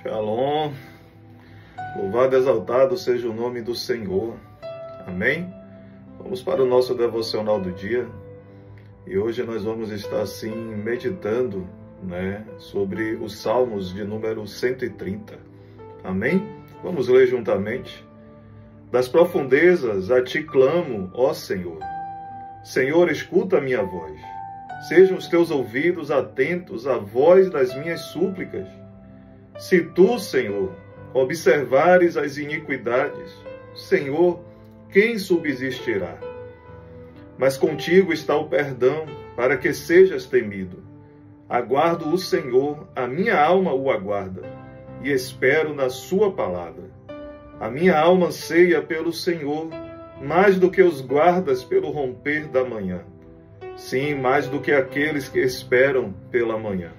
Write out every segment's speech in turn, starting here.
Shalom, louvado e exaltado seja o nome do Senhor, amém? Vamos para o nosso devocional do dia, e hoje nós vamos estar assim meditando, sobre os Salmos de número 130, amém? Vamos ler juntamente. Das profundezas a ti clamo, ó Senhor. Senhor, escuta a minha voz. Sejam os teus ouvidos atentos à voz das minhas súplicas. Se tu, Senhor, observares as iniquidades, Senhor, quem subsistirá? Mas contigo está o perdão, para que sejas temido. Aguardo o Senhor, a minha alma o aguarda, e espero na sua palavra. A minha alma anseia pelo Senhor, mais do que os guardas pelo romper da manhã. Sim, mais do que aqueles que esperam pela manhã.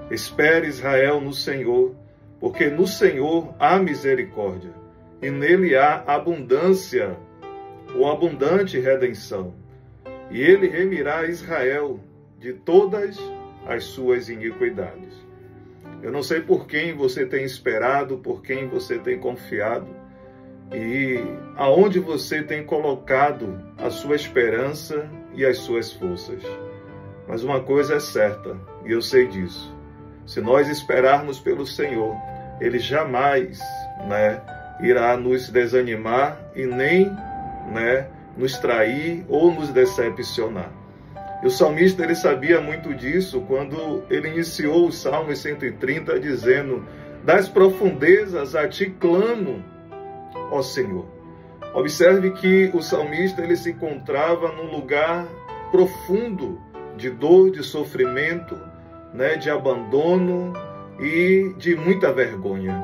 Espere, Israel, no Senhor, porque no Senhor há misericórdia, e nele há abundância, ou abundante redenção. E ele remirá Israel de todas as suas iniquidades. Eu não sei por quem você tem esperado, por quem você tem confiado, e aonde você tem colocado a sua esperança e as suas forças. Mas uma coisa é certa, e eu sei disso. Se nós esperarmos pelo Senhor, Ele jamais irá nos desanimar e nem nos trair ou nos decepcionar. E o salmista ele sabia muito disso quando ele iniciou o Salmo 130 dizendo: das profundezas a ti clamo, ó Senhor. Observe que o salmista ele se encontrava num lugar profundo de dor, de sofrimento, de abandono e de muita vergonha.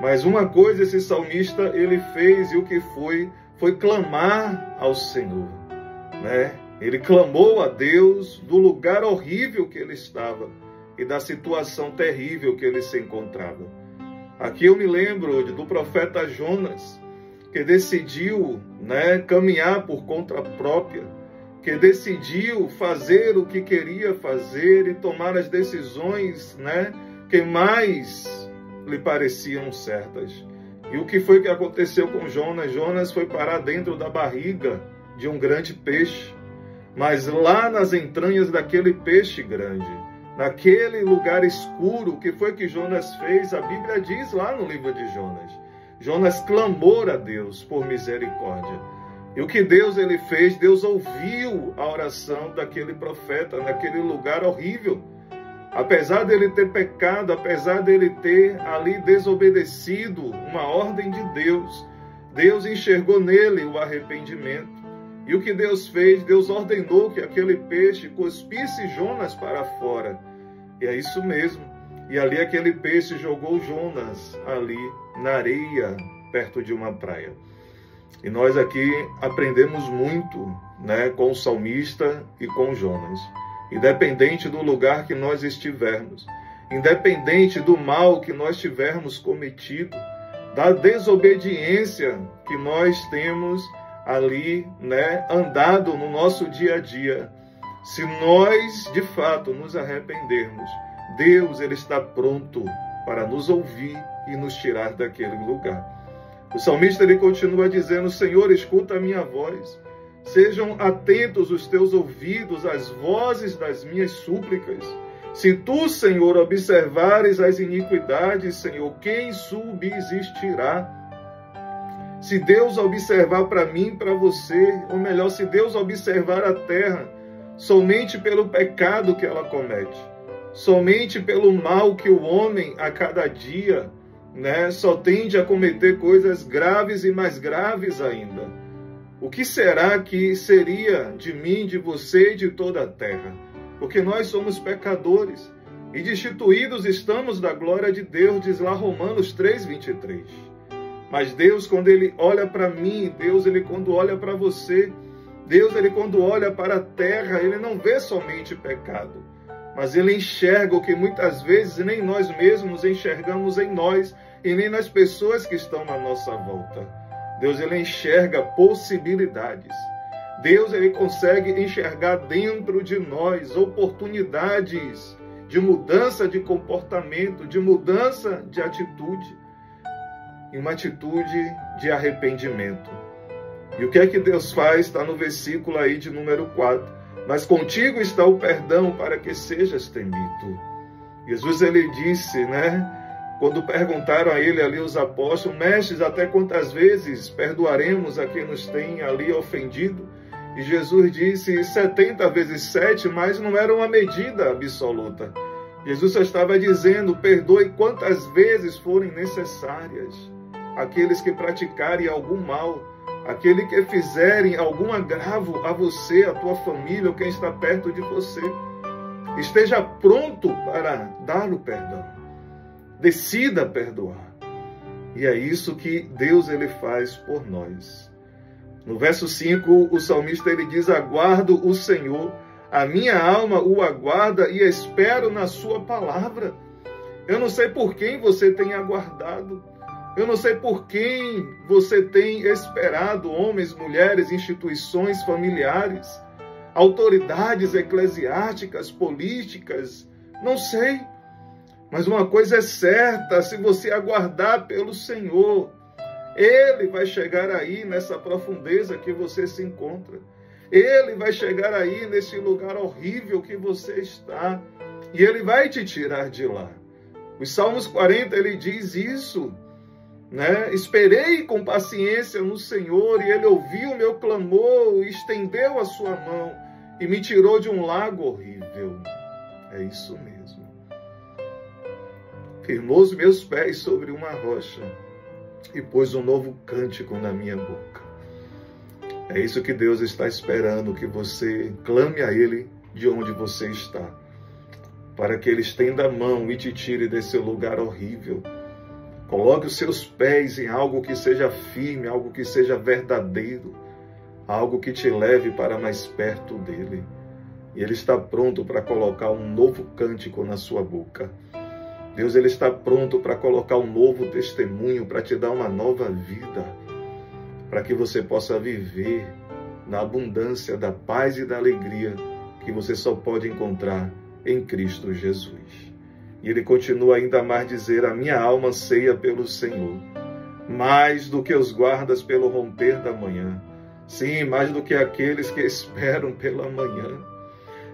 Mas uma coisa esse salmista ele fez, e o que foi clamar ao Senhor. Ele clamou a Deus do lugar horrível que ele estava e da situação terrível que ele se encontrava. Aqui eu me lembro do profeta Jonas, que decidiu caminhar por conta própria, que decidiu fazer o que queria fazer e tomar as decisões que mais lhe pareciam certas. E o que foi que aconteceu com Jonas? Jonas foi parar dentro da barriga de um grande peixe, mas lá nas entranhas daquele peixe grande, naquele lugar escuro, o que foi que Jonas fez? A Bíblia diz lá no livro de Jonas. Jonas clamou a Deus por misericórdia. E o que Deus ele fez? Deus ouviu a oração daquele profeta naquele lugar horrível. Apesar dele ter pecado, apesar dele ter ali desobedecido uma ordem de Deus, Deus enxergou nele o arrependimento. E o que Deus fez? Deus ordenou que aquele peixe cuspisse Jonas para fora. E é isso mesmo. E ali aquele peixe jogou Jonas ali na areia, perto de uma praia. E nós aqui aprendemos muito com o salmista e com Jonas. Independente do lugar que nós estivermos, independente do mal que nós tivermos cometido, da desobediência que nós temos ali, andado no nosso dia a dia, se nós de fato nos arrependermos, Deus ele está pronto para nos ouvir e nos tirar daquele lugar. O salmista ele continua dizendo: Senhor, escuta a minha voz. Sejam atentos os teus ouvidos às vozes das minhas súplicas. Se tu, Senhor, observares as iniquidades, Senhor, quem subsistirá? Se Deus observar para mim, para você, ou melhor, se Deus observar a terra somente pelo pecado que ela comete, somente pelo mal que o homem a cada dia só tende a cometer coisas graves e mais graves ainda. O que será que seria de mim, de você e de toda a terra? Porque nós somos pecadores e destituídos estamos da glória de Deus, diz lá Romanos 3:23. Mas Deus, quando Ele olha para mim, Deus, Ele quando olha para você, Deus, Ele quando olha para a terra, Ele não vê somente pecado, mas Ele enxerga o que muitas vezes nem nós mesmos enxergamos em nós e nem nas pessoas que estão na nossa volta. Deus ele enxerga possibilidades. Deus ele consegue enxergar dentro de nós oportunidades de mudança de comportamento, de mudança de atitude, e uma atitude de arrependimento. E o que é que Deus faz? Está no versículo aí de número 4. Mas contigo está o perdão para que sejas temido. Jesus, ele disse, quando perguntaram a ele ali os apóstolos, mestres, até quantas vezes perdoaremos a quem nos tem ali ofendido? E Jesus disse 70 vezes 7, mas não era uma medida absoluta. Jesus só estava dizendo, perdoe quantas vezes forem necessárias. Aqueles que praticarem algum mal, aquele que fizerem algum agravo a você, a tua família, ou quem está perto de você. Esteja pronto para dar o perdão. Decida perdoar. E é isso que Deus ele faz por nós. No verso 5, o salmista ele diz, aguardo o Senhor, a minha alma o aguarda e espero na sua palavra. Eu não sei por quem você tem aguardado. Eu não sei por quem você tem esperado, homens, mulheres, instituições familiares, autoridades eclesiásticas, políticas, não sei. Mas uma coisa é certa, se você aguardar pelo Senhor, Ele vai chegar aí nessa profundeza que você se encontra. Ele vai chegar aí nesse lugar horrível que você está. E Ele vai te tirar de lá. Os Salmos 40, ele diz isso. Esperei com paciência no Senhor e Ele ouviu o meu clamor, estendeu a sua mão e me tirou de um lago horrível. É isso mesmo. Firmou os meus pés sobre uma rocha e pôs um novo cântico na minha boca. É isso que Deus está esperando, que você clame a Ele de onde você está, para que Ele estenda a mão e te tire desse lugar horrível. Coloque os seus pés em algo que seja firme, algo que seja verdadeiro, algo que te leve para mais perto dEle. E Ele está pronto para colocar um novo cântico na sua boca. Deus ele está pronto para colocar um novo testemunho, para te dar uma nova vida, para que você possa viver na abundância da paz e da alegria que você só pode encontrar em Cristo Jesus. E ele continua ainda mais dizer, a minha alma anseia pelo Senhor, mais do que os guardas pelo romper da manhã. Sim, mais do que aqueles que esperam pela manhã.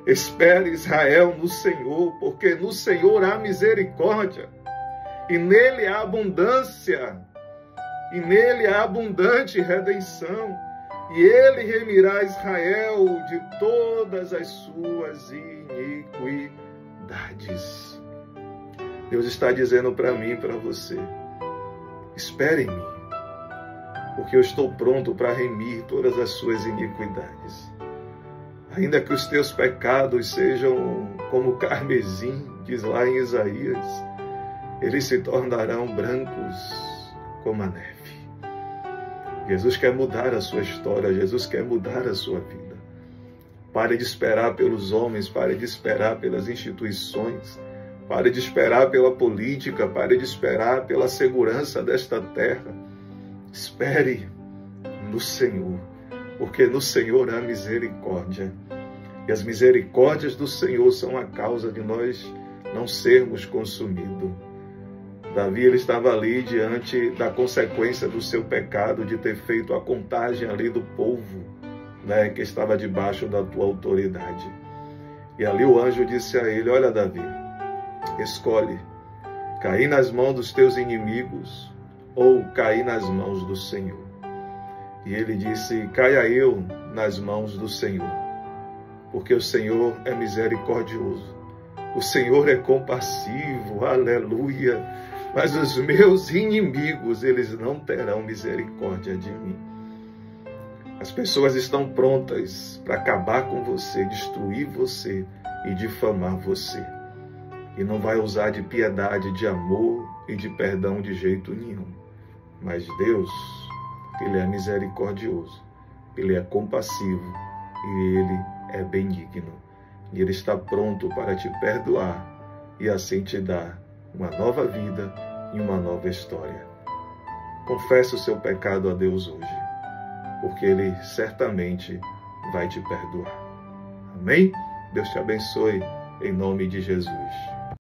Espere Israel no Senhor, porque no Senhor há misericórdia, e nele há abundância, e nele há abundante redenção, e ele remirá Israel de todas as suas iniquidades. Deus está dizendo para mim e para você, espere em mim, porque eu estou pronto para remir todas as suas iniquidades. Ainda que os teus pecados sejam como carmesim, diz lá em Isaías, eles se tornarão brancos como a neve. Jesus quer mudar a sua história, Jesus quer mudar a sua vida. Pare de esperar pelos homens, pare de esperar pelas instituições, pare de esperar pela política, pare de esperar pela segurança desta terra. Espere no Senhor, porque no Senhor há misericórdia. E as misericórdias do Senhor são a causa de nós não sermos consumidos. Davi ele estava ali diante da consequência do seu pecado, de ter feito a contagem ali do povo, que estava debaixo da tua autoridade. E ali o anjo disse a ele, olha Davi, escolhe, cair nas mãos dos teus inimigos ou cair nas mãos do Senhor. E ele disse, caia eu nas mãos do Senhor, porque o Senhor é misericordioso, o Senhor é compassivo, aleluia, mas os meus inimigos, eles não terão misericórdia de mim. As pessoas estão prontas para acabar com você, destruir você e difamar você. E não vai usar de piedade, de amor e de perdão de jeito nenhum. Mas Deus, Ele é misericordioso, Ele é compassivo e Ele é benigno. E Ele está pronto para te perdoar e assim te dar uma nova vida e uma nova história. Confesse o seu pecado a Deus hoje, porque Ele certamente vai te perdoar. Amém? Deus te abençoe em nome de Jesus.